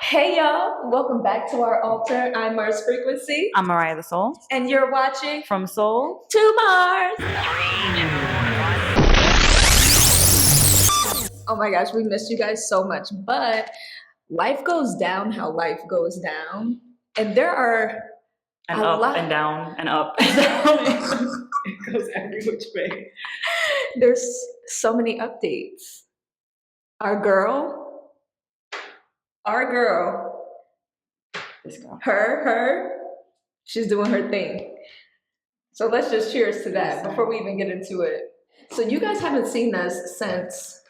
Hey y'all, welcome back to our altar. I'm Mars Frequency, I'm Mariah the Soul and you're watching from Soul to Mars. Oh my gosh, we missed you guys so much, but life goes down how life goes down, and there are and up and down and up and down. It goes every which way. There's so many updates. Our girl, This girl. she's doing her thing. So let's just cheers to that before we even get into it. So you guys haven't seen us since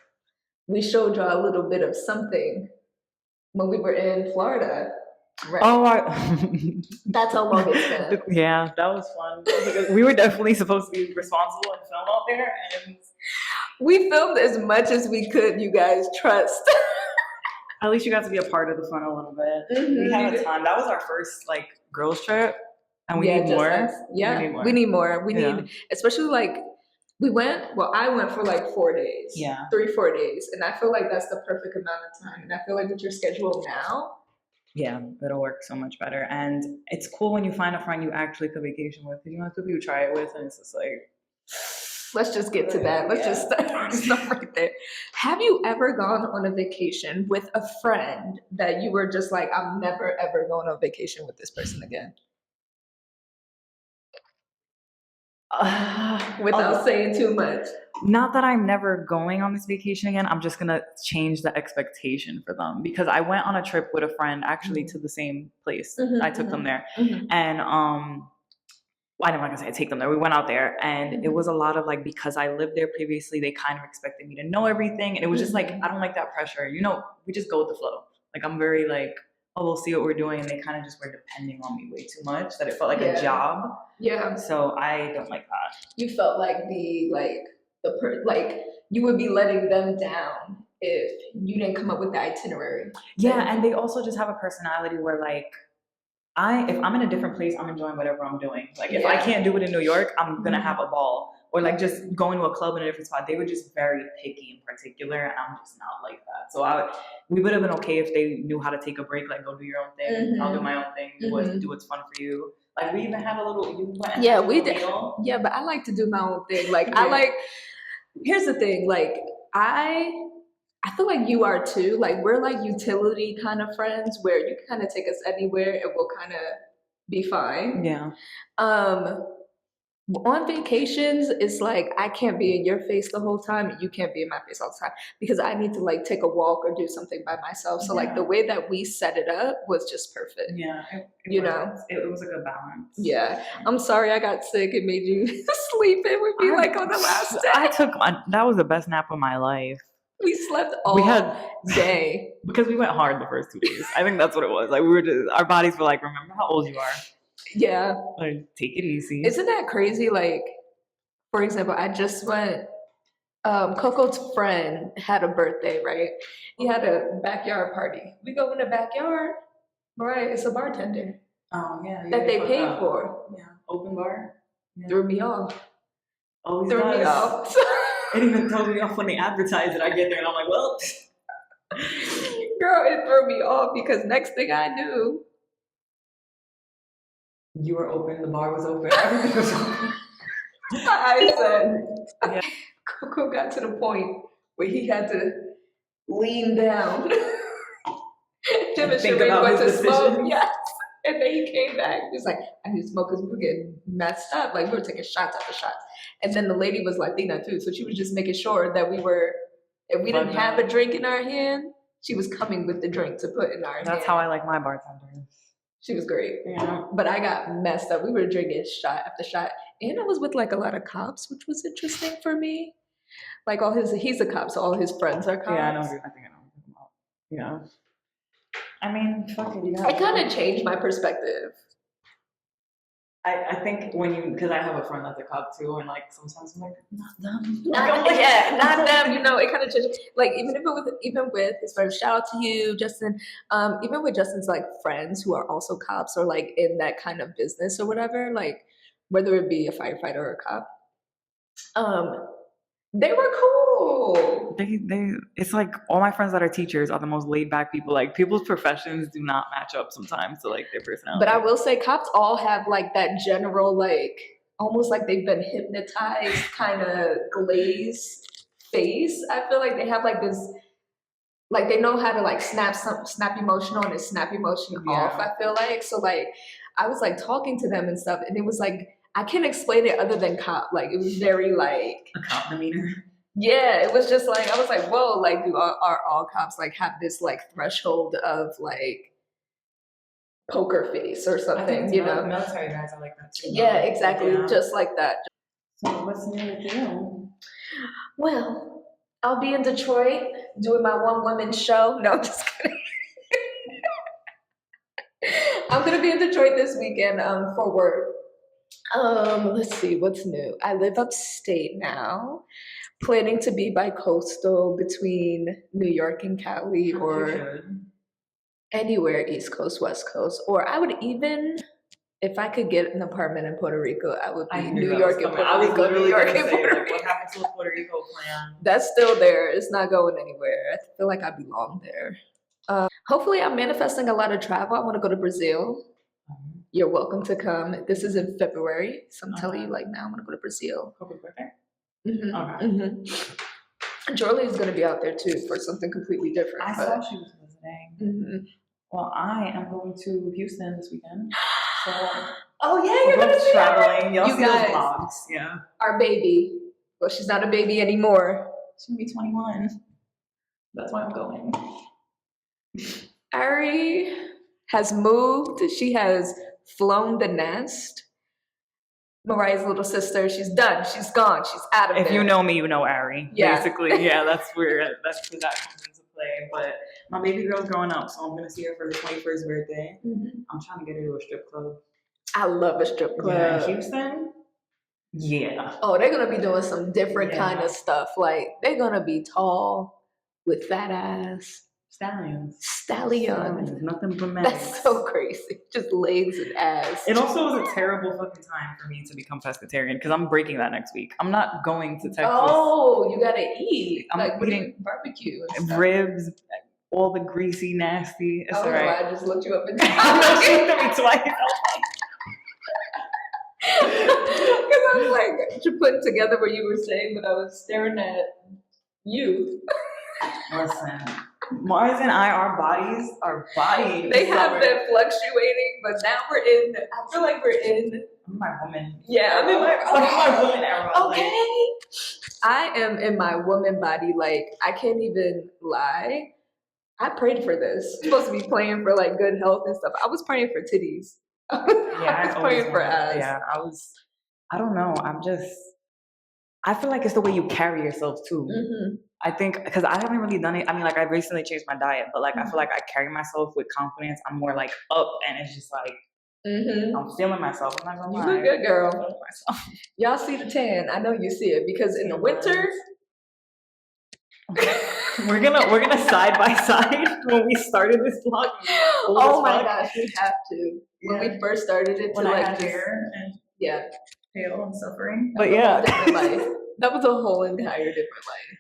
we showed y'all a little bit of something when we were in Florida. Right? Oh, that's how long it's been. Yeah, that was fun. We were definitely supposed to be responsible and film out there, and we filmed as much as we could. You guys, trust. At least you got to be a part of the fun a little bit. Mm-hmm. We had a time. That was our first girls trip, and we need more. We need more. We need, especially I went for 4 days. Yeah. 3-4 days. And I feel like that's the perfect amount of time. And I feel like with your schedule now. Yeah, it'll work so much better. And it's cool when you find a friend you actually could vacation with. Because you know, people you try it with, and it's just like. Let's just get to that. Let's just start right there. Have you ever gone on a vacation with a friend that you were just like, I'm never ever going on vacation with this person again? Without saying too much. Not that I'm never going on this vacation again. I'm just gonna change the expectation for them because I went on a trip with a friend actually to the same place. I took them there, and I'm not gonna say I take them there. We went out there, and it was a lot of because I lived there previously, they kind of expected me to know everything, and it was just I don't like that pressure. You know, we just go with the flow. I'm very oh, we'll see what we're doing, and they kind of just were depending on me way too much that it felt like a job. Yeah. So I don't like that. You felt like you would be letting them down if you didn't come up with the itinerary. Yeah, and they also just have a personality where if I'm in a different place, I'm enjoying whatever I'm doing. If I can't do it in New York, I'm gonna have a ball. Or just going to a club in a different spot. They were just very picky in particular, and I'm just not like that. So we would have been okay if they knew how to take a break, go do your own thing. I'll do my own thing. Do what's fun for you. We even had a little. We did. Meal. Yeah, but I like to do my own thing. Here's the thing. I feel like you are too. We're utility kind of friends where you can kind of take us anywhere and we'll kind of be fine. Yeah. On vacations, it's I can't be in your face the whole time and you can't be in my face all the time because I need to take a walk or do something by myself. So the way that we set it up was just perfect. Yeah. It was a good balance. Yeah. I'm sorry I got sick and made you sleep in with me on the last day. That was the best nap of my life. We slept all day. Because we went hard the first 2 days. I think that's what it was. We were just, our bodies were remember how old you are. Yeah. Take it easy. Isn't that crazy? For example, I just went, Coco's friend had a birthday, right? He had a backyard party. We go in the backyard, right? It's a bartender. Oh, yeah. That they paid for. Yeah. Open bar. Yeah. Threw me off. Always threw me off. It even throws me off when they advertise it. I get there and I'm like, well. Girl, it threw me off because next thing I knew, you were open, the bar was open, everything was open. I said, Coco got to the point where he had to lean down. Jim and Sheree went to smoke, yes. And then he came back. He was like, I need to smoke because we were getting messed up. We were taking shots after shots. And then the lady was Latina too. So she was just making sure that if we didn't have a drink in our hand, she was coming with the drink to put in our hand. That's how I like my bartenders. She was great. Yeah. But I got messed up. We were drinking shot after shot. And I was with a lot of cops, which was interesting for me. He's a cop, so all his friends are cops. Yeah, I think I know what you're about. Yeah. I mean, fuck it. I kind of changed my perspective. I think because I have a friend that's a cop too, and sometimes I'm not them. Not them. It kind of changes. Even with his friends, shout out to you, Justin. Even with Justin's friends who are also cops or in that kind of business or whatever, whether it be a firefighter or a cop. They were cool. It's like all my friends that are teachers are the most laid back people. Like people's professions do not match up sometimes to like their personality. But I will say cops all have like that general, like almost like they've been hypnotized kind of glaze face. I feel like they have like this, like they know how to like snap emotion on and snap emotion off, I feel like. So like I was like talking to them and stuff, and it was like I can't explain it other than cop. Like it was very like a cop demeanor. Yeah, it was just like I was like, whoa, like are all cops like have this like threshold of like poker face or something, you know? Military guys are like that too. Yeah, exactly, just like that. So what's new with you? Well, I'll be in Detroit doing my one woman show. No, I'm just kidding. I'm gonna be in Detroit this weekend for work. Let's see what's new. I live upstate now. Planning to be bi-coastal between New York and Cali, or anywhere East Coast, West Coast, or I would even, if I could get an apartment in Puerto Rico, I would be New York and Puerto Rico, New York and Puerto Rico. What happened to the Puerto Rico plan? That's still there. It's not going anywhere. I feel like I belong there. Hopefully, I'm manifesting a lot of travel. I want to go to Brazil. You're welcome to come. This is in February, so I'm telling you like now, I'm gonna go to Brazil. Happy birthday. Jorley is gonna be out there too for something completely different. I saw she was visiting. Well, I am going to Houston this weekend. So oh yeah, you're gonna be traveling. You guys, vlogs. Yeah. Our baby. Well, she's not a baby anymore. She's gonna be 21. That's why I'm going. Ari has moved. She has flown the nest. Mariah's little sister, she's done. She's gone. She's out of there. If you know me, you know Ari. Yeah. Basically, yeah, that's where that comes into play. But my baby girl's growing up, so I'm gonna see her for her 21st birthday. I'm trying to get her to a strip club. I love a strip club. Yeah, Houston. Yeah. Oh, they're gonna be doing some different kind of stuff. Like they're gonna be tall with fat ass. Stallions. Nothing but men. That's so crazy. Just legs and ass. It also was a terrible fucking time for me to become pescatarian because I'm breaking that next week. I'm not going to Texas. Oh, you gotta eat. I'm like eating barbecue and ribs, all the greasy, nasty. It's all right. I just looked you up and down. She looked at me twice. Because I was like putting together what you were saying, but I was staring at you. Listen. Mars and I, our bodies. They have been fluctuating, but now I feel like we're in. I'm my woman. Yeah, I'm in my woman era. Okay. I am in my woman body. Like, I can't even lie. I prayed for this. I'm supposed to be praying for like good health and stuff. I was praying for titties. I was praying for ass. Yeah, I don't know. I feel like it's the way you carry yourself too. I think because I haven't really done it. I mean, like I recently changed my diet, but like I feel like I carry myself with confidence. I'm more like up, and it's just like I'm feeling myself. I'm not gonna lie. You're a good girl. Y'all see the tan? I know you see it because in the winter. we're gonna side by side when we started this vlog. Oh my gosh, we have to. When we first started it, when I had hair and pale and suffering. But yeah, that was a whole entire different life.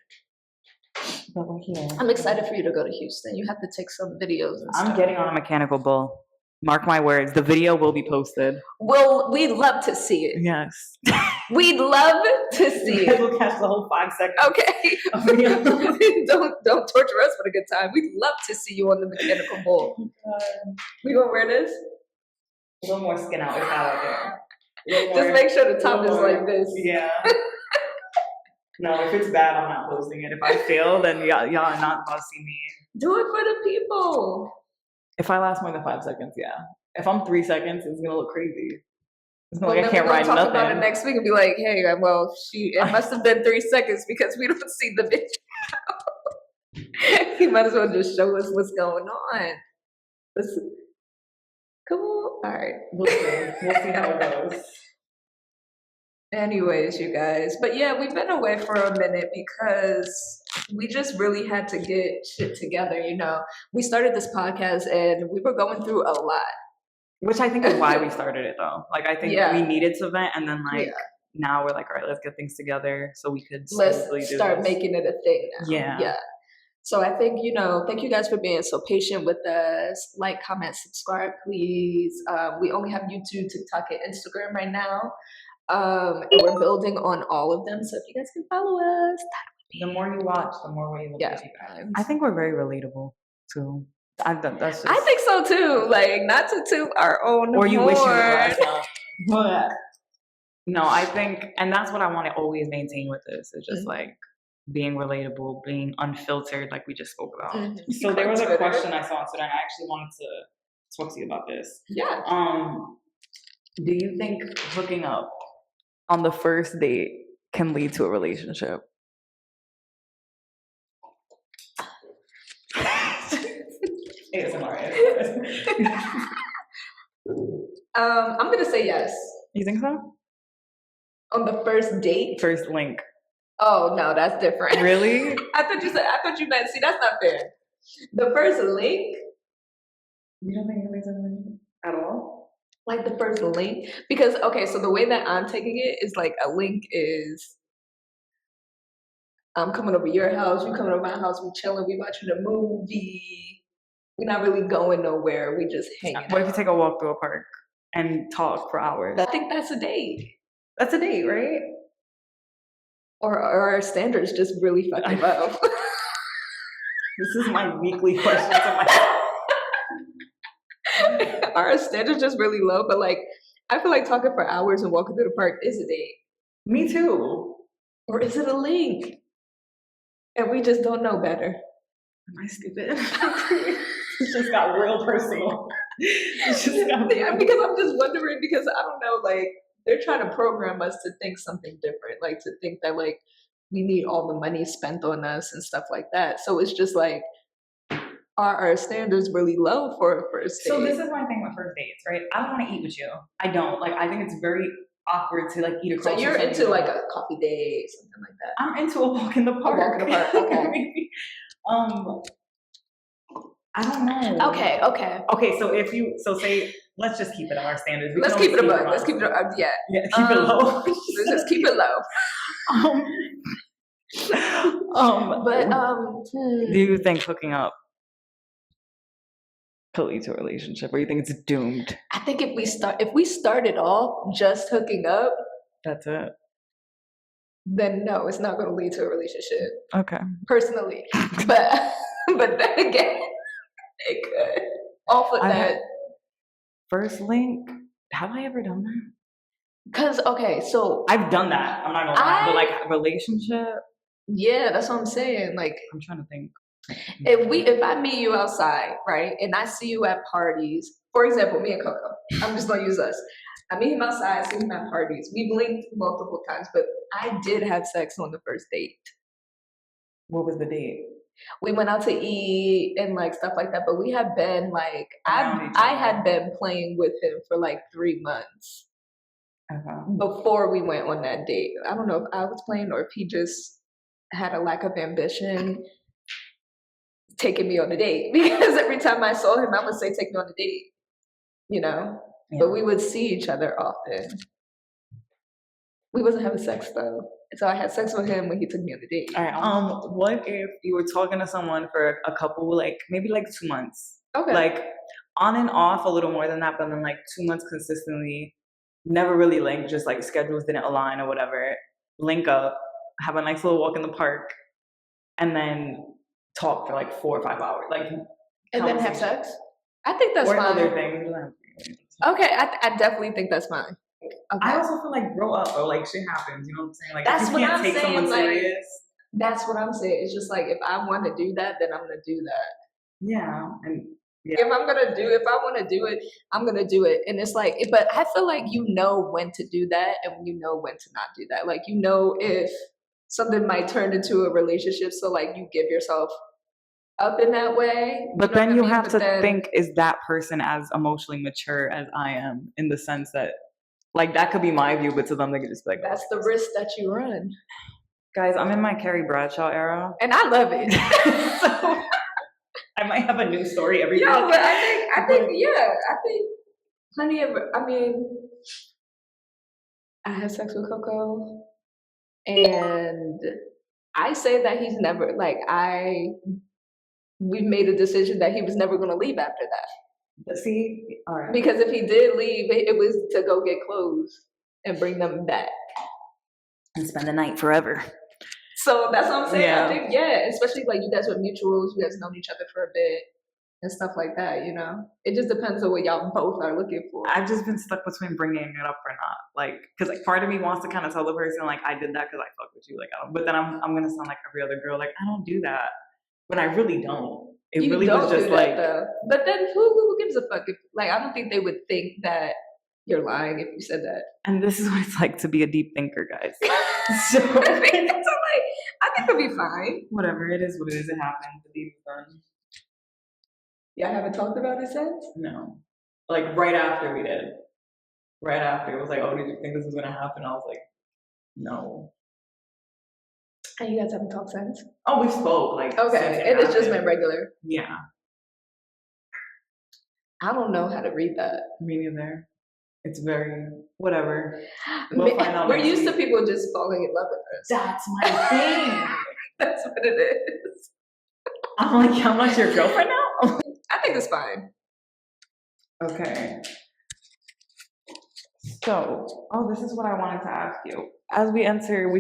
But we're here. I'm excited for you to go to Houston. You have to take some videos and stuff. I'm getting on a mechanical bull. Mark my words, the video will be posted. Well, we'd love to see it. Yes. We'd love to see it. We'll catch the whole 5 seconds. Okay. Don't torture us for a good time. We'd love to see you on the mechanical bull. We gonna wear this? A little more skin out. It's out there. Just make sure the top is like this. Yeah. No, if it's bad, I'm not posting it. If I fail, then y'all are not gonna see me. Do it for the people. If I last more than 5 seconds, yeah. If I'm 3 seconds, it's gonna look crazy. It's gonna I can't ride nothing. We'll talk about it next week and be like, hey, well, it must have been 3 seconds because we don't see the video. You might as well just show us what's going on. Listen. Come on. All right. We'll see how it goes. Anyways, you guys. But yeah, we've been away for a minute because we just really had to get shit together, you know. We started this podcast and we were going through a lot. Which I think is why we started it though. Like I think we needed to vent and then now we're like, all right, let's get things together so we could start making it a thing now. Yeah. So I think, thank you guys for being so patient with us. Like, comment, subscribe, please. We only have YouTube, TikTok, and Instagram right now. And we're building on all of them. So if you guys can follow us, the more you watch, the more we will get you guys. I think we're very relatable too. I think so too. Like, not to toot our own or you horn. wish you were. But no, I think, and that's what I want to always maintain with this. It's just like being relatable, being unfiltered, like we just spoke about. So there was a question I saw today, and I actually wanted to talk to you about this. Yeah. Do you think hooking up on the first date can lead to a relationship? ASMR. I'm gonna say yes. You think so? On the first date? First link. Oh no, that's different. Really? I thought you meant, see, that's not fair. The first link? You don't think it leads to a relationship at all? Like the first link? Because, okay, so the way that I'm taking it is like a link is I'm coming over your house, you coming over my house, we chilling, we watching a movie. We're not really going nowhere, we just hanging out. What if you take a walk through a park and talk for hours? I think that's a date. That's a date, right? Or our standards just really fucking low. This is my weekly question to myself. Our standards just really low, but like, I feel like talking for hours and walking through the park is a date. Me too. Or is it a link? And we just don't know better. Am I stupid? It just got real personal. Because I'm just wondering, because I don't know, like, they're trying to program us to think something different, like to think that like we need all the money spent on us and stuff like that. So it's just like, are our standards really low for a first date? So this is my thing with first dates, right? I don't want to eat with you. I don't. Like, I think it's very awkward to like eat across. So you're into like a coffee date, something like that. I'm into a walk in the park. A walk in the park. Okay. Maybe. I don't know. Okay. So say, let's just keep it on our standards. Let's keep it above. Let's keep it up. Yeah. Keep it low. Let's just keep it low. Do you think hooking up could lead to a relationship, or you think it's doomed? I think if we started off just hooking up, that's it. Then no, it's not going to lead to a relationship. Okay. Personally, but then again, it could. Off of that first link. Have I ever done that? Because so I've done that. I'm not gonna lie, but like relationship. Yeah, that's what I'm saying. Like, I'm trying to think. If I meet you outside, right, and I see you at parties, for example, me and Coco, I'm just gonna use us. I meet him outside, I see him at parties. We've linked multiple times, but I did have sex on the first date. What was the date? We went out to eat and like stuff like that, but we had been like, I had been playing with him for like 3 months before we went on that date. I don't know if I was playing or if he just had a lack of ambition taking me on a date, because every time I saw him, I would say, take me on a date, Yeah. But we would see each other often. We wasn't having sex though. So I had sex with him when he took me on the date. All right. What if you were talking to someone for a couple, like maybe like 2 months? Okay. Like on and off a little more than that, but then like 2 months consistently, never really linked, just like schedules didn't align or whatever. Link up, have a nice little walk in the park, and then talk for like 4 or 5 hours. Like, and then have sex? I think that's fine. Or other things. Okay, I definitely think that's fine. Okay. I also feel like grow up, or like shit happens, you know what I'm saying? Like, that's if you what can't I'm take saying, someone like, serious. That's what I'm saying. It's just like, if I want to do that, then I'm gonna do that. Yeah. And if I want to do it, I'm gonna do it. And it's like, but I feel like you know when to do that and you know when to not do that. Like, you know if something might turn into a relationship, so like you give yourself up in that way. But then you have to think, is that person as emotionally mature as I am, in the sense that, like, that could be my view, but to them they could just be like, that's the risk that you run. Guys, I'm in my Carrie Bradshaw era, and I love it. So I might have a new story every week. But I think plenty of. I mean, I had sex with Coco, and I say that he's never we made a decision that he was never going to leave after that. See, all right. Because if he did leave, it was to go get clothes and bring them back and spend the night forever. So that's what I'm saying. I think, especially like you guys were mutuals, you guys known each other for a bit and stuff like that, you know? It just depends on what y'all both are looking for. I've just been stuck between bringing it up or not. Like, because like part of me wants to kind of tell the person, like, I did that because I fuck with you. Like, but then I'm going to sound like every other girl. Like, I don't do that. But I really don't. It you really don't was just do like. That, though. But then who gives a fuck? If, like, I don't think they would think that you're lying if you said that. And this is what it's like to be a deep thinker, guys. So I think it'll be fine. Whatever, it is what it is. It happened. The deed was done. Y'all haven't talked about it since? No. Like, right after we did. Right after. It was like, oh, did you think this was going to happen? I was like, no. And you guys haven't talked since? Oh, we spoke. Like, okay. And it's just been regular? Yeah. I don't know how to read that. Me neither. It's very, whatever. We'll find out. We're used to people just falling in love with us. That's my thing. That's what it is. I'm like, how much your girlfriend now? I think it's fine. Okay. So, this is what I wanted to ask you. As we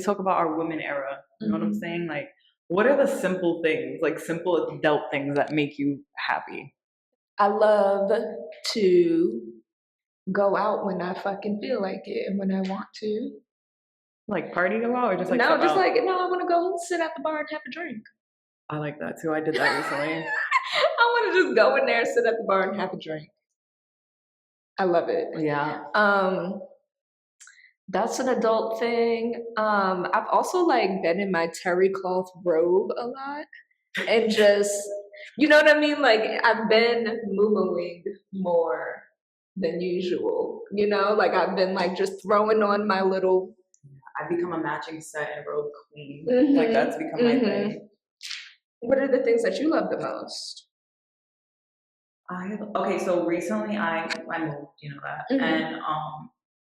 talk about our women era, you know what I'm saying? Like, what are the simple things, like simple adult things that make you happy? I love to go out when I fucking feel like it and when I want to. Like party go out or just like I want to go sit at the bar and have a drink. I like that too. I did that recently. I want to just go in there, sit at the bar and have a drink. I love it. Yeah. That's an adult thing. I've also like been in my terry cloth robe a lot and just, you know what I mean? Like I've been moo-mooing more than usual, you know? Like I've been like just throwing on my little. I've become a matching set and robe queen. Like that's become my thing. What are the things that you love the most? Okay, so recently I moved, you know that, and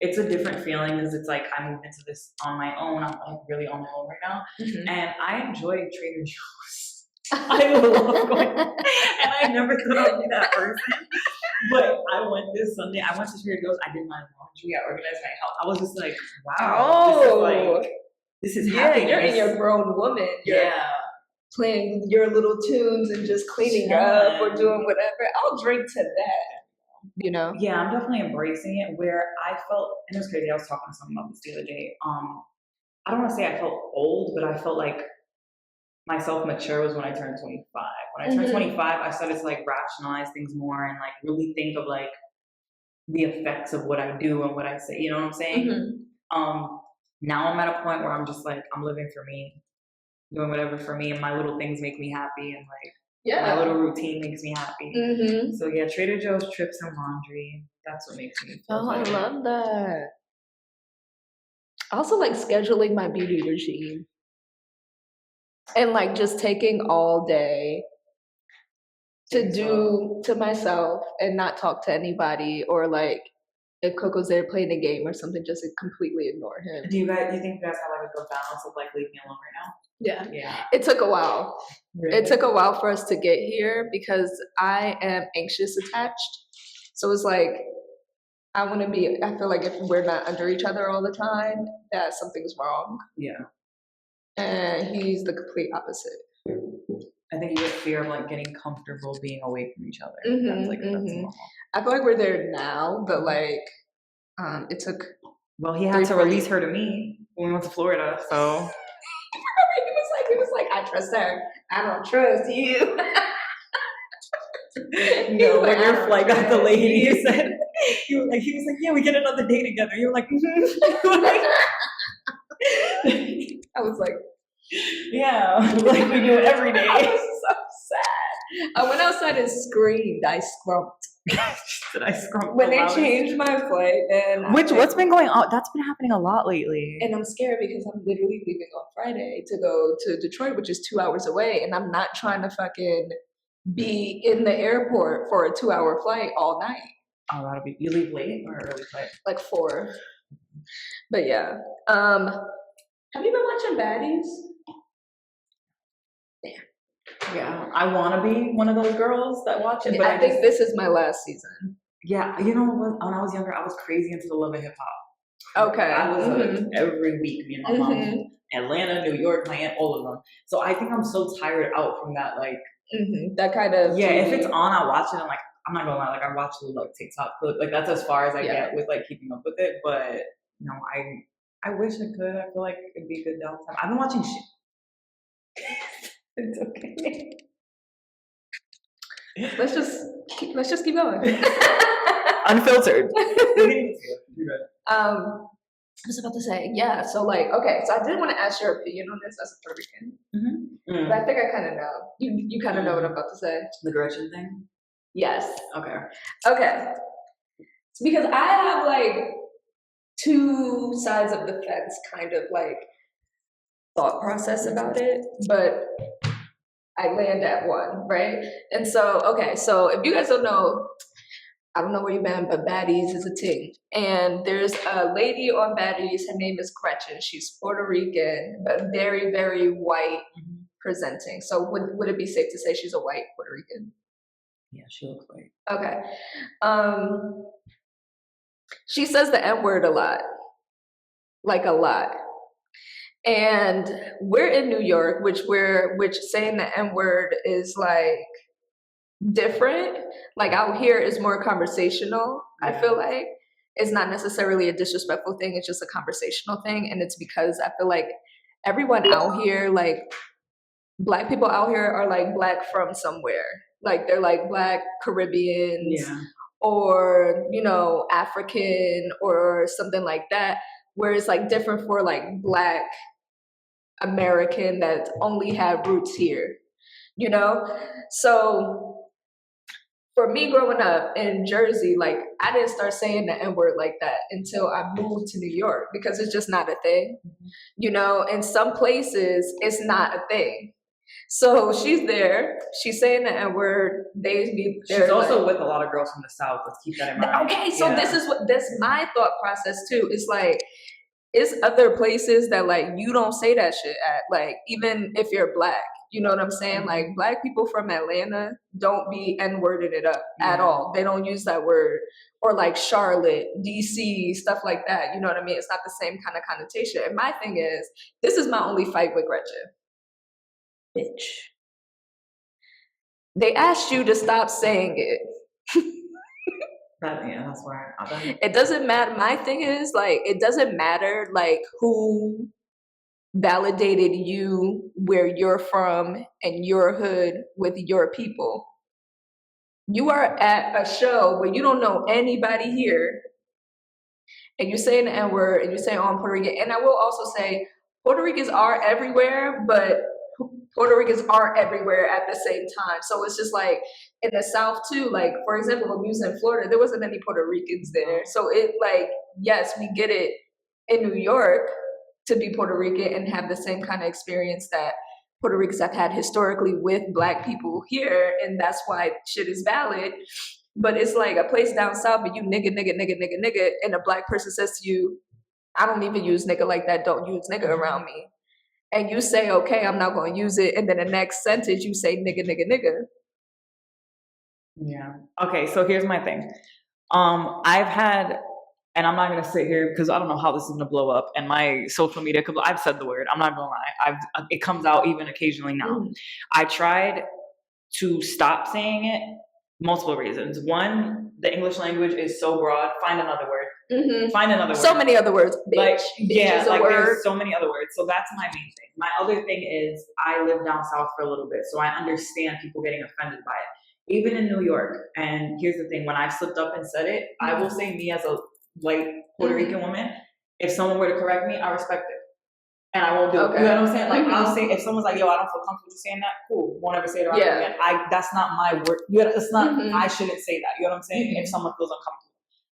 it's a different feeling because it's like I moved into this on my own. I'm like really on my own right now, and I enjoy Trader Joe's. I love going, and I never thought I'd be that person. But I went this Sunday. I went to Trader Joe's. I did my laundry. I organized my house. I was just like, wow, this is happiness. You're in your grown woman. You're playing your little tunes and just cleaning up or doing whatever. I'll drink to that, you know? Yeah, I'm definitely embracing it where I felt, and it was crazy, I was talking to someone about this the other day. I don't want to say I felt old, but I felt like myself mature was when I turned 25. When I turned 25, I started to like rationalize things more and like really think of like the effects of what I do and what I say, you know what I'm saying? Now I'm at a point where I'm just like, I'm living for me. Doing whatever for me, and my little things make me happy, and like my little routine makes me happy. So yeah, Trader Joe's, trips, and laundry. That's what makes me feel I love that. I also like scheduling my beauty regime. And like just taking all day to do to myself and not talk to anybody, or like if Coco's there playing a game or something, just to completely ignore him. Do you think you guys have like a good balance of like leave me alone right now? Yeah. It took a while. Really? It took a while for us to get here because I am anxious attached. So it's like, I feel like if we're not under each other all the time, that something's wrong. Yeah. And he's the complete opposite. I think you get fear of like getting comfortable being away from each other. That's normal. I feel like we're there now, but like, it took. Well, he had to release her to me when we went to Florida, so. He was like, I trust her. I don't trust you. No, when your flight got delayed, you said, he was like, yeah, we get another day together. You were like, I was like, yeah, like we do it every day. I was so sad. I went outside and screamed. I scrumped. Did I scrump? When they changed my flight, and what's been going on? That's been happening a lot lately. And I'm scared because I'm literally leaving on Friday to go to Detroit, which is 2 hours away, and I'm not trying to fucking be in the airport for a 2-hour flight all night. Oh, you leave late or early flight? Like 4. But yeah. Have you been watching Baddies? Yeah, I want to be one of those girls that watch it, but I think this is my last season. Yeah, you know, when I was younger, I was crazy into the Love and Hip Hop. Okay. I was every week, me and my mom, Atlanta, New York, my aunt, all of them. So I think I'm so tired out from that, like, that kind of yeah, TV. if it's on, I watch it. I'm like, I'm not gonna lie, like I watch the like TikTok clip, like that's as far as I get with like keeping up with it. But no, I wish I could. I feel like it'd be a good downtime. I've been watching shit. It's okay. Let's just keep going. Unfiltered. I was about to say, yeah. So like, okay. So I did want to ask your opinion on this as a Puerto Rican, but I think I kind of know. You kind of know what I'm about to say. The direction thing. Yes. Okay. Because I have like two sides of the fence, kind of like thought process about it, but I land at one, right? And so, okay, so if you guys don't know, I don't know where you've been, but Baddies is a thing. And there's a lady on Baddies, her name is Gretchen. She's Puerto Rican, but very, very white presenting. So would it be safe to say she's a white Puerto Rican? Yeah, she looks white. Okay. She says the N-word a lot. Like a lot. And we're in New York, which saying the N-word is like different. Like out here is more conversational. I feel like it's not necessarily a disrespectful thing. It's just a conversational thing. And it's because I feel like everyone out here, like Black people out here are like Black from somewhere. Like they're like Black Caribbeans or, you know, African or something like that. Where it's like different for like Black American that only have roots here, you know? So for me growing up in Jersey, like I didn't start saying the N-word like that until I moved to New York because it's just not a thing, you know? In some places, it's not a thing. So she's there, she's saying the N-word. She's also like, with a lot of girls from the South. Let's keep that in mind. Okay, so this my thought process too. Is like, it's other places that like you don't say that shit at, like even if you're Black, you know what I'm saying? Like Black people from Atlanta don't be N-wording it up at all. They don't use that word. Or like Charlotte, DC, stuff like that. You know what I mean? It's not the same kind of connotation. And my thing is, this is my only fight with Gretchen. Bitch. They asked you to stop saying it. That's why it doesn't matter. My thing is like, it doesn't matter like who validated you, where you're from, and your hood with your people. You are at a show where you don't know anybody here, and you're saying the N-word, and you're saying, oh, I'm Puerto Rican. And I will also say, Puerto Ricans are everywhere, but Puerto Ricans aren't everywhere at the same time. So it's just like in the South too, like for example, when we was in Florida, there wasn't any Puerto Ricans there. So it like, yes, we get it in New York to be Puerto Rican and have the same kind of experience that Puerto Ricans have had historically with Black people here. And that's why shit is valid. But it's like a place down south, but you nigga, and a Black person says to you, I don't even use nigga like that. Don't use nigga around me. And you say, okay, I'm not going to use it. And then the next sentence, you say nigga. Yeah. Okay, so here's my thing. I've had, and I'm not going to sit here because I don't know how this is going to blow up. And my social media, I've said the word. I'm not going to lie. It comes out even occasionally now. I tried to stop saying it. Multiple reasons. One, the English language is so broad. Find another word. Find another word. So many other words. Bitch. Like, yeah, like there's so many other words. So that's my main thing. My other thing is I lived down south for a little bit, so I understand people getting offended by it. Even in New York. And here's the thing: when I've slipped up and said it, I will say, me as a white Puerto Rican woman, if someone were to correct me, I respect it. And I won't do it. You know what I'm saying? Like, I'll say, if someone's like, yo, I don't feel comfortable saying that, cool. Won't ever say it around again. That's not my word. It's not, I shouldn't say that. You know what I'm saying? If someone feels uncomfortable.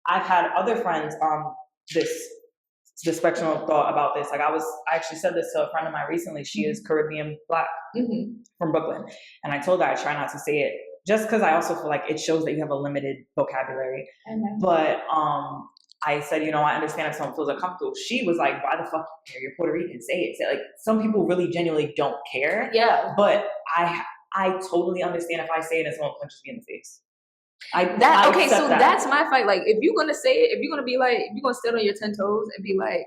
I've had other friends on the spectrum of thought about this. Like I actually said this to a friend of mine recently. She is Caribbean Black from Brooklyn. And I told her I try not to say it just because I also feel like it shows that you have a limited vocabulary. But I said, I understand if someone feels uncomfortable. She was like, why the fuck you care? You're Puerto Rican, say it. Like, some people really genuinely don't care. Yeah. But I totally understand if I say it and someone punches me in the face. So that's my fight. Like, if you're gonna say it, if you're gonna be like, if you're gonna stand on your 10 toes and be like,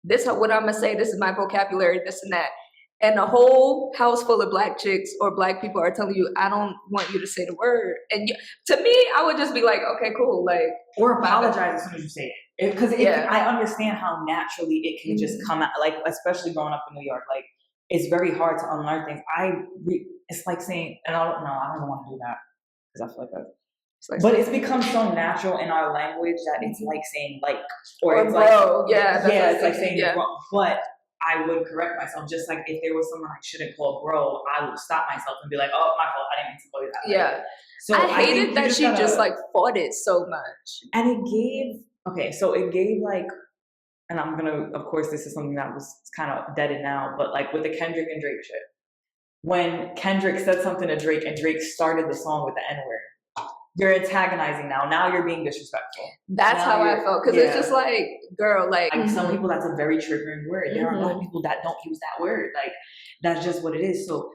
this is what I'm gonna say, this is my vocabulary, this and that, and the whole house full of black chicks or black people are telling you, I don't want you to say the word, and to me, I would just be like, okay, cool, like, or apologize as soon as you say it, because I understand how naturally it can just come out, like, especially growing up in New York, like, it's very hard to unlearn things. It's like saying, and I don't want to do that because I feel like but it's become so natural in our language that it's like saying like, or it's bro, like, it's like saying bro. But I would correct myself, just like if there was someone I shouldn't call bro, I would stop myself and be like, oh, my fault, I didn't mean to call you that. Yeah. So I hated that she just like fought it so much. And it gave like, and I'm gonna, of course, this is something that was kind of deaded now, but like with the Kendrick and Drake shit, when Kendrick said something to Drake and Drake started the song with the N-word, you're antagonizing now. Now you're being disrespectful. That's how I felt. Because it's just like, girl, like some people, that's a very triggering word. There are a lot of people that don't use that word. Like, that's just what it is. So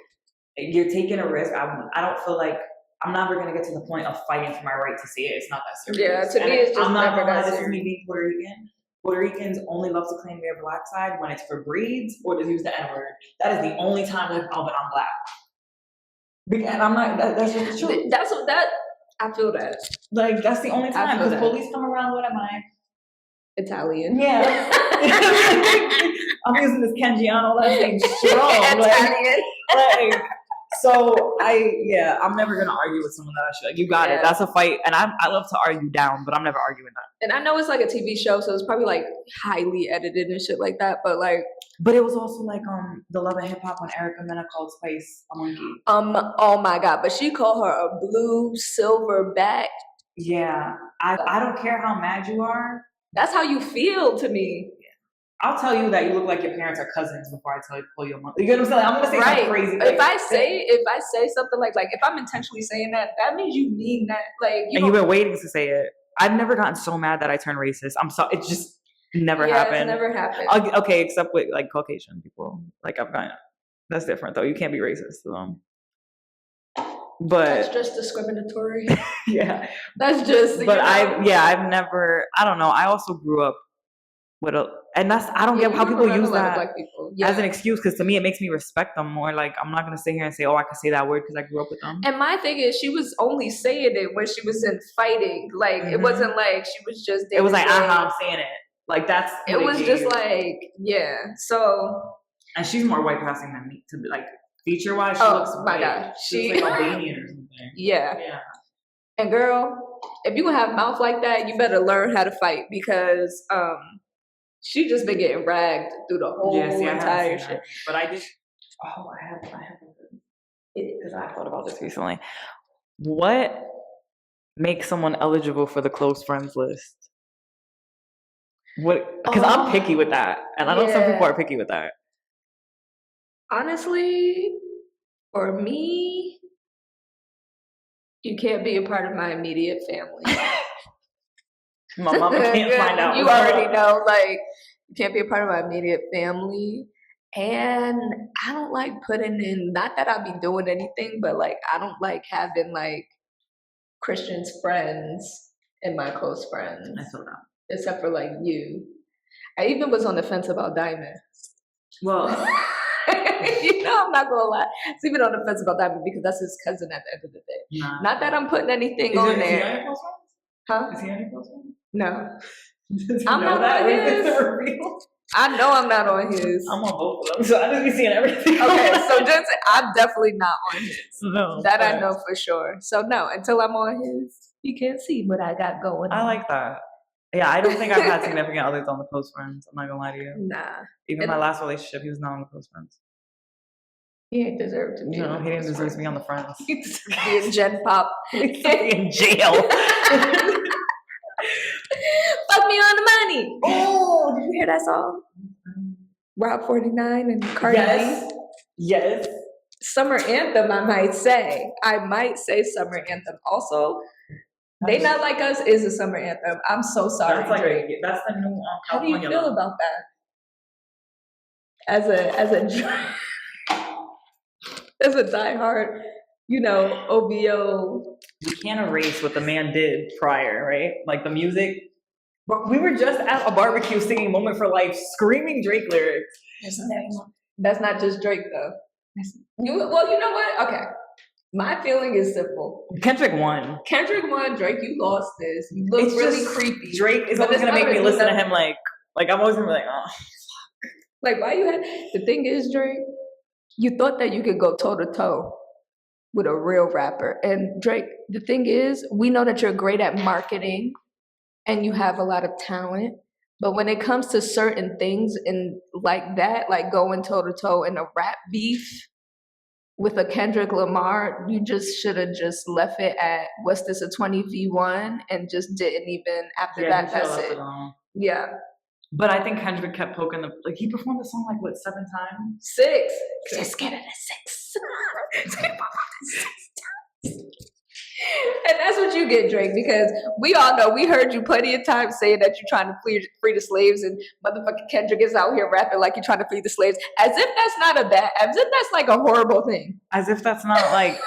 you're taking a risk. I don't feel like, I'm never going to get to the point of fighting for my right to say it. It's not that serious. Yeah, to me, it's just never that serious. This is me being Puerto Rican. Puerto Ricans only love to claim their black side when it's for breeds or to use the N-word. That is the only time that, oh, but I'm black. And I'm not, that's just the truth. I feel that. Like, that's the only time. Because police come around, what am I? Italian. Yeah. I'm using this Cangiano last name strong. Italian. So I'm never gonna argue with someone that I should. Like, you got it. That's a fight, and I love to argue down, but I'm never arguing that. And I know it's like a TV show, so it's probably like highly edited and shit like that. But it was also like the Love and Hip Hop when Erica Mena called Spice a monkey. Oh my God! But she called her a blue silver back. Yeah, I don't care how mad you are. That's how you feel to me. I'll tell you that you look like your parents are cousins before I tell you to pull your mom. You get what I'm saying? I'm gonna say something crazy. If I say something like if I'm intentionally saying that, that means you mean that. Like, you've been waiting to say it. I've never gotten so mad that I turned racist. I'm sorry. It just never happened. It's never happened. Okay, except with like Caucasian people. Like, I've gotten, that's different though. You can't be racist to them. But that's just discriminatory. Yeah. That's just. But I've never. I don't know. I also grew up with and that's, I don't get how people use that as an excuse, because to me it makes me respect them more. Like, I'm not gonna sit here and say, oh, I can say that word because I grew up with them. And my thing is, she was only saying it when she was in fighting. Like, it wasn't like she was just. It was like, I'm saying it. Like, that's. It was just like, So. And she's more white passing than me. To be like, feature wise, she looks. Oh my God, she looks like Albanian or something. Yeah. And girl, if you gonna have a mouth like that, you better learn how to fight, because she just been getting ragged through the whole entire shit. That. But I just, I have because I thought about this recently. What makes someone eligible for the close friends list? What? Because I'm picky with that, and I know some people are picky with that. Honestly, for me, you can't be a part of my immediate family. My mama can't find out. You already know, like, you can't be a part of my immediate family. And I don't like putting in, not that I be doing anything, but like, I don't like having like Christian's friends and my close friends. I feel that. Except for like you. I even was on the fence about Diamond. Well, I'm not gonna lie. I was even on the fence about Diamond because that's his cousin at the end of the day. Nah. Not that I'm putting anything on there. Is he on your close friends? Huh? Is he on your close friends? No. I'm not on his. I know I'm not on his. I'm on both of them, so I just be seeing everything. Okay, so Jensen, I'm definitely not on his. No. That I know for sure. So no, until I'm on his, you can't see what I got going on. I like that. Yeah, I don't think I've had significant others on the close friends. I'm not gonna lie to you. Nah. Even my last relationship, he was not on the close friends. He ain't deserved to be. No, he didn't deserve to be on the friends. He deserved to be in Gen Pop. He deserved to be in jail. Fuck me on the money. Oh, did you hear that song? Rob 49 and Cardi B. Yes. Summer anthem, I might say. I might say summer anthem. Also, They Not Like Us is a summer anthem. I'm so sorry, That's like Drake. that's the new How do you feel about that? As a diehard, OVO. You can't erase what the man did prior, right? Like the music. We were just at a barbecue singing "Moment for Life," screaming Drake lyrics. That's not just Drake though. Well, you know what? Okay. My feeling is simple. Kendrick won. Drake, you lost this. You look really creepy. Drake is always gonna make me listen to him like I'm always gonna be like, oh. Like, why you had the thing is, Drake, you thought that you could go toe to toe with a real rapper. And Drake, the thing is, we know that you're great at marketing and you have a lot of talent. But when it comes to certain things and like that, like going toe to toe in a rap beef with a Kendrick Lamar, you just should have just left it at, what's this, a 20v1, and just didn't even, after that, that's it. Yeah. But I think Kendrick kept poking he performed the song like, what, 7 times? 6. Just get it at 6. And that's what you get, Drake, because we all know, we heard you plenty of times saying that you're trying to free the slaves, and motherfucking Kendrick is out here rapping like you're trying to free the slaves, as if that's not as if that's like a horrible thing. As if that's not like...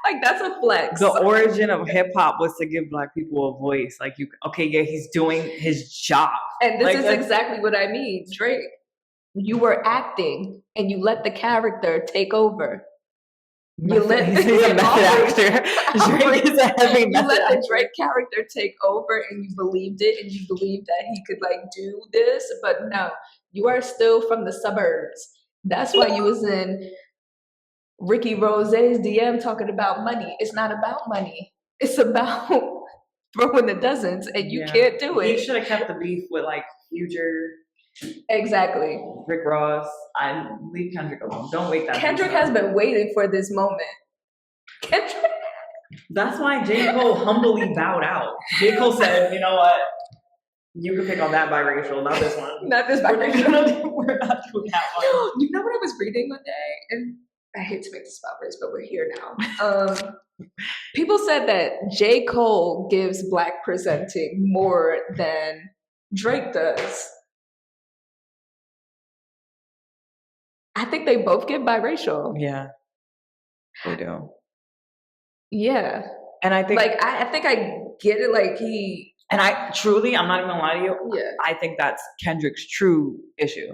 like that's a flex. The origin of hip hop was to give Black people a voice. Like he's doing his job. And this is exactly what I mean, Drake. You were acting and you let the character take over. He's a method actor. Drake is a heavy method actor. You let the Drake character take over and you believed it and you believed that he could do this, but no, you are still from the suburbs. That's why you was in Ricky Rose's DM talking about money. It's not about money. It's about throwing the dozens, and you can't do it. He should have kept the beef with Future. Exactly. Rick Ross. I leave Kendrick alone. Don't wait that. Kendrick has been waiting for this moment. Kendrick. That's why J. Cole humbly bowed out. J. Cole said, "You know what? You can pick on that biracial, not this one. Not this biracial. We're not doing that one." You know what I was reading one day, and I hate to make this about race, but we're here now. People said that J. Cole gives Black presenting more than Drake does. I think they both get biracial. Yeah, they do. Yeah. And I think I think I get it, and I'm not even gonna lie to you. Yeah. I think that's Kendrick's true issue.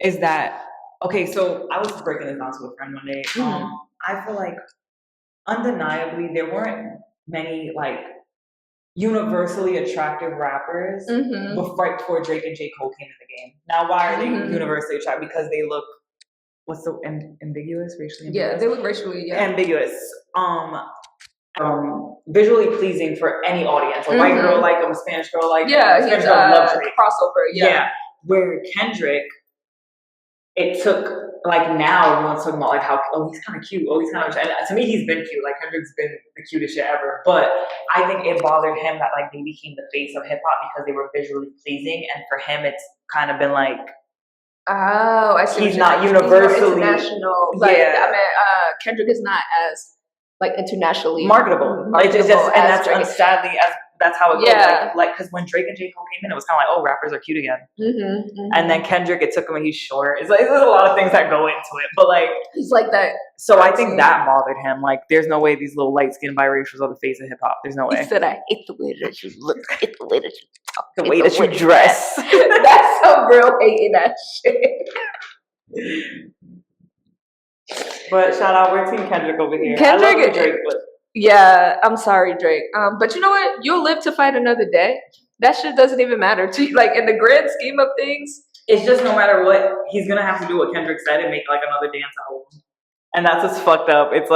Is that okay, so I was breaking this down to a friend one day. Mm-hmm. I feel like undeniably there weren't many universally attractive rappers right before Drake and J. Cole came in the game. Now why are they universally attractive? Because they look ambiguous, racially ambiguous? Yeah, they look racially ambiguous. Visually pleasing for any audience. A white girl like them, a Spanish girl like them. Spanish girl loves Drake. Crossover, yeah. Where Kendrick, it took now everyone's talking about how he's kind of cute. Oh, he's kind of, and to me he's been cute. Kendrick's been the cutest shit ever. But I think it bothered him that they became the face of hip hop because they were visually pleasing, and for him it's kind of been oh, I see. He's not universally international. Kendrick is not as internationally marketable. Sadly that's how it goes. Yeah. Because when Drake and J. Cole came in, it was kind of rappers are cute again. And then Kendrick, it took him, he's short. There's a lot of things that go into it, but he's like that. So I think that bothered him. There's no way these little light skinned biracials are the face of hip hop. There's no way. He said, "I hate the way that you look, hate the way that you talk, the way that you dress." That's some real hating that shit. But shout out, we're Team Kendrick over here. Kendrick, I love Drake, but yeah, I'm sorry, Drake. But you know what? You'll live to fight another day. That shit doesn't even matter to you. In the grand scheme of things, it's just no matter what, he's gonna have to do what Kendrick said and make another dance album. And that's what's fucked up. It's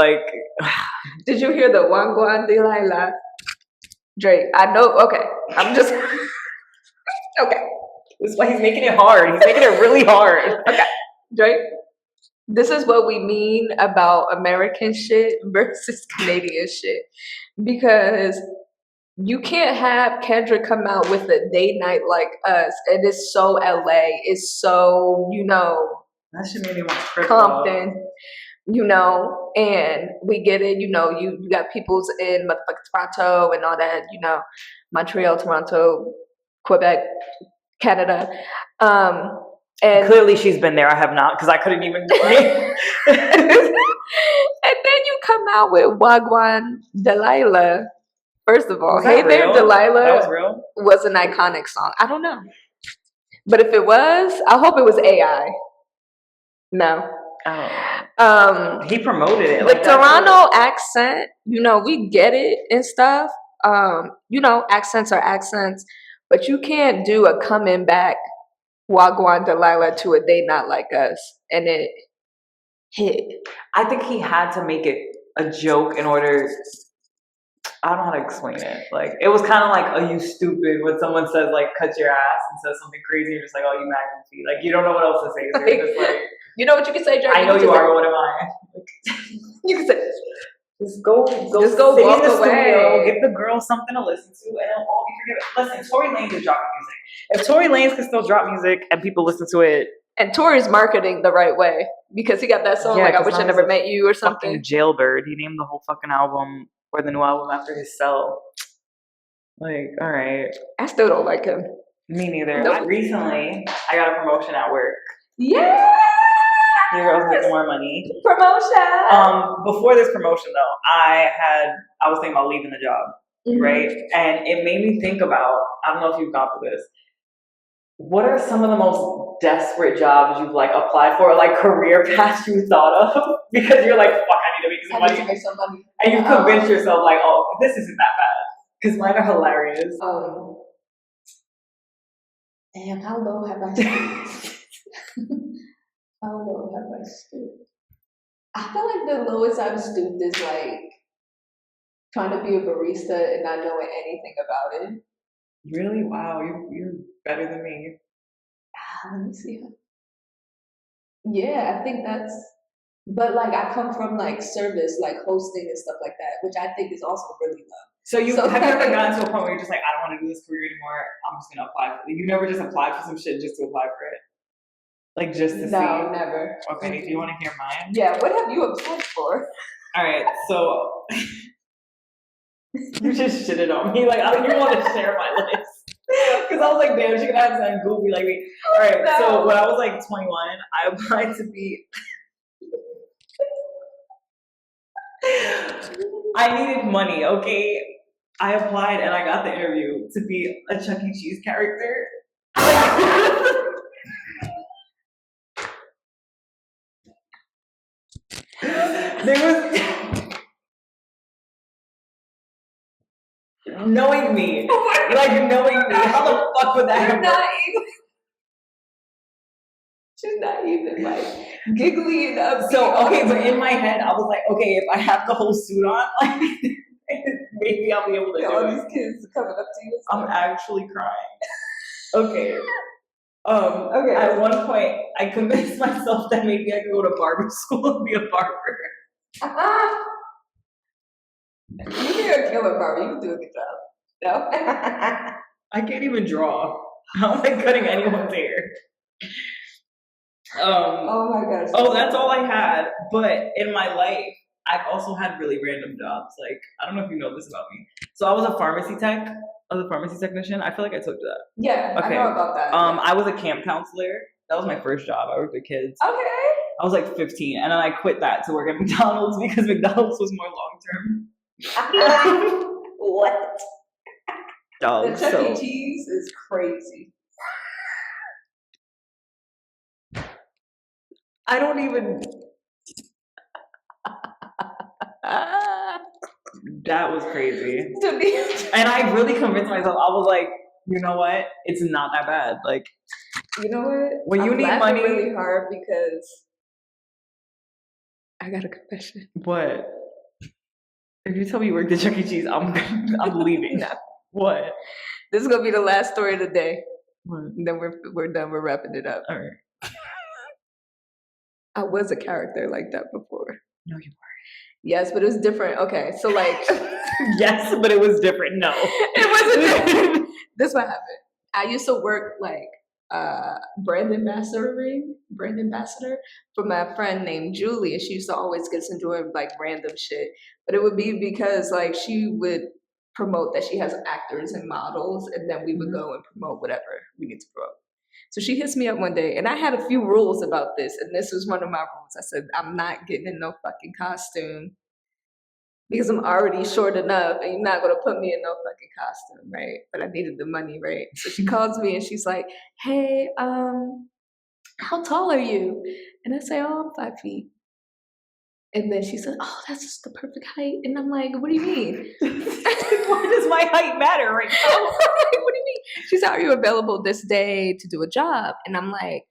did you hear the Wangwan Delilah? Drake, I know. Okay, I'm just okay. This is why he's making it hard. He's making it really hard. Okay, Drake. This is what we mean about American shit versus Canadian shit. Because you can't have Kendrick come out with a day night like us. And it's so LA. It's so, that shit made me want to Compton. you know, and we get it, you know, you got peoples in motherfucking Toronto and all that, you know, Montreal, Toronto, Quebec, Canada. And clearly she's been there. I have not, because I couldn't even and then you come out with Wagwan Delilah. First of all, Hey There Delilah that was real? was an iconic song. I don't know. But if it was, I hope it was AI. No. He promoted it. The Toronto accent, you know, we get it and stuff. You know, accents are accents, but you can't do a coming back Wagwan Delilah to A Day Not Like Us and it hit. I think he had to make it a joke in order. I don't know how to explain it. Like, it was kind of like, "Oh, you stupid," when someone says like "cut your ass" and says something crazy. You're just like, "Oh, you magnifique." Like, you don't know what else to say. So you're just like, you know what you can say, Jerry? I know you are. What am I? You can say, just go walk away. Studio, give the girl something to listen to, and it'll all be forgiven. Listen, Tory Lanez is dropping music. If Tory Lanez can still drop music and people listen to it, and Tory's marketing the right way because he got that song like "I Wish I Never Met You" or something. Fucking Jailbird. He named the whole fucking album or the new album after his cell. Like, all right. I still don't like him. Me neither. Nope. Recently, I got a promotion at work. Yeah. Your girl's making more money. Promotion. Before this promotion though, I was thinking about leaving the job, right? And it made me think about, I don't know if you've got to this. What are some of the most desperate jobs you've like applied for, like career paths you thought of? Because you're like, fuck, I need to make some money. And you convince yourself like, oh, this isn't that bad. Because mine are hilarious. Damn, how low have I stooped? How low have I stooped? I feel like the lowest I've stooped is like trying to be a barista and not knowing anything about it. Really? Wow, you're better than me. Let me see. Yeah, I think that's. But like I come from like service, like hosting and stuff like that, which I think is also really low. So have you ever gotten to a point where you're just like, I don't want to do this career anymore, I'm just gonna apply for it? You never just applied for some shit just to apply for it? Like just to see? No, never. Okay, do you want to hear mine? Yeah, what have you applied for? Alright, so you just shitted on me. Like, I don't even want to share my list. Because I was like, damn, she could have something goofy like me. Alright, no. So when I was like 21, I applied to be I needed money, okay? I applied and I got the interview to be a Chuck E. Cheese character. Knowing me. How the fuck would that happen? She's not even like giggly enough. So, okay, but in my head, I was like, okay, if I have the whole suit on, like, maybe I'll be able to do all it. These kids coming up to you. I'm actually crying. Okay. Okay. At one point, I convinced myself that maybe I could go to barber school and be a barber. You can kill a barber. You can do a good job. No? I can't even draw. How am I cutting anyone's hair? Oh my gosh. Oh, that's all I had. But in my life, I've also had really random jobs. Like, I don't know if you know this about me. So I was a pharmacy tech. I was a pharmacy technician. I feel like I took that. Yeah, okay. I know about that. I was a camp counselor. That was my first job. I worked with kids. Okay. I was like 15, and then I quit that to work at McDonald's because McDonald's was more long term. What? Dog, the Chuck E. Cheese is crazy. I don't even. That was crazy. And I really convinced myself. I was like, you know what? It's not that bad. Like, you know what? When you need money, really hard because I got a confession. What? If you tell me you worked at Chuck E. Cheese, I'm leaving. No. What? This is gonna be the last story of the day. What? And then we're done. We're wrapping it up. All right. I was a character like that before. No, you weren't. Yes, but it was different. Okay, so like. Yes, but it was different. No, it wasn't different. This is what happened. I used to work like brand ambassador for my friend named Julie, and she used to always get us into like random shit. But it would be because like she would promote that she has actors and models, and then we would go and promote whatever we need to promote. So she hits me up one day, and I had a few rules about this, and this was one of my rules. I said, I'm not getting in no fucking costume because I'm already short enough, and you're not gonna put me in no fucking costume, right? But I needed the money, right? So she calls me and she's like, hey, how tall are you? And I say, oh, I'm 5 feet. And then she said, oh, that's just the perfect height. And I'm like, what do you mean? Why does my height matter right now? What do you mean? She said, are you available this day to do a job? And I'm like,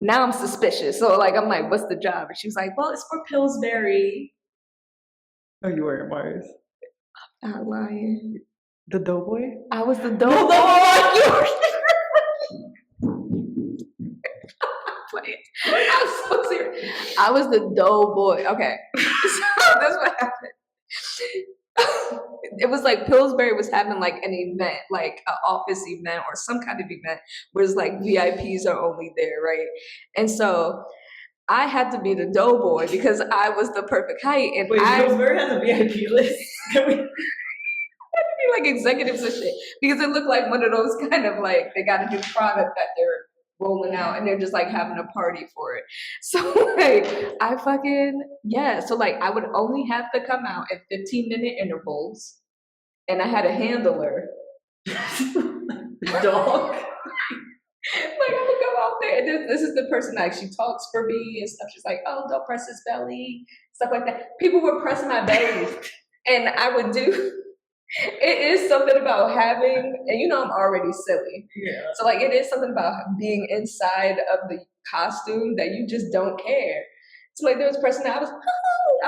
now I'm suspicious. So like, I'm like, what's the job? And she was like, well, it's for Pillsbury. Oh, you were at Mars. I'm not lying. The doughboy? I was the doughboy. I'm so serious. I was the doughboy. Okay. So that's what happened. It was like Pillsbury was having like an event, like an office event or some kind of event where it's like VIPs are only there, right? And so I had to be the doughboy because I was the perfect height. And Pillsbury has a VIP list. Like executives and shit, because it looked like one of those kind of like they got a new product that they're rolling out and they're just like having a party for it. So like so like I would only have to come out at 15-minute intervals, and I had a handler. Dog. Like I would go out there, and this is the person that she talks for me and stuff. She's like, oh, don't press his belly, stuff like that. People were pressing my belly, and I would do. It is something about having, and you know I'm already silly. Yeah. So like it is something about being inside of the costume that you just don't care. So like there was a person that I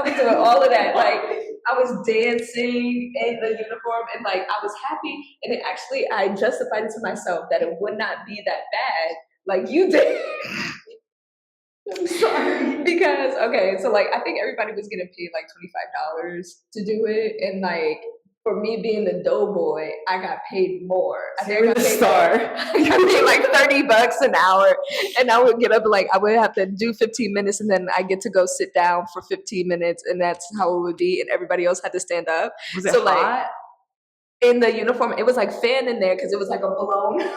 was doing all of that. Like I was dancing in the uniform, and like I was happy, and I justified it to myself that it would not be that bad like you did. I'm sorry. Because so like I think everybody was getting paid like $25 to do it, and like for me being the doughboy, I got paid more. I think I got paid I got paid like $30 an hour, and I would get up like I would have to do 15 minutes, and then I get to go sit down for 15 minutes, and that's how it would be. And everybody else had to stand up. Was it hot? Like in the uniform, it was like fan in there because it was like a blown. So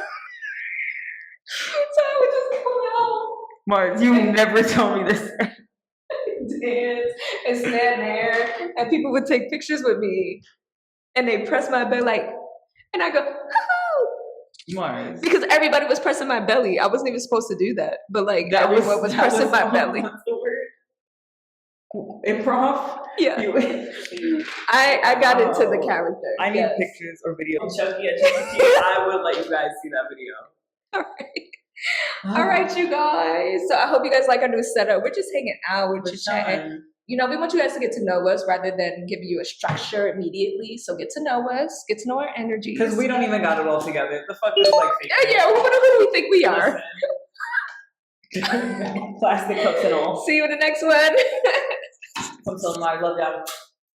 I would just come out. Mark, you never told me this. Dance and stand there, and people would take pictures with me. And they press my belly, like, and I go, Mars. Because everybody was pressing my belly. I wasn't even supposed to do that, but like everyone was pressing my belly. What's the word? Improv? Yeah. I got into the character. I need pictures or videos. Chucky at GPT. I would let you guys see that video. All right, you guys. So I hope you guys like our new setup. We're just hanging out. We're just chatting. You know, we want you guys to get to know us rather than give you a structure immediately. So get to know us, get to know our energy. Because we don't even got it all together. The fuck is like fake. Yeah, who do we think we are? Plastic cups and all. See you in the next one. I'm so I love y'all.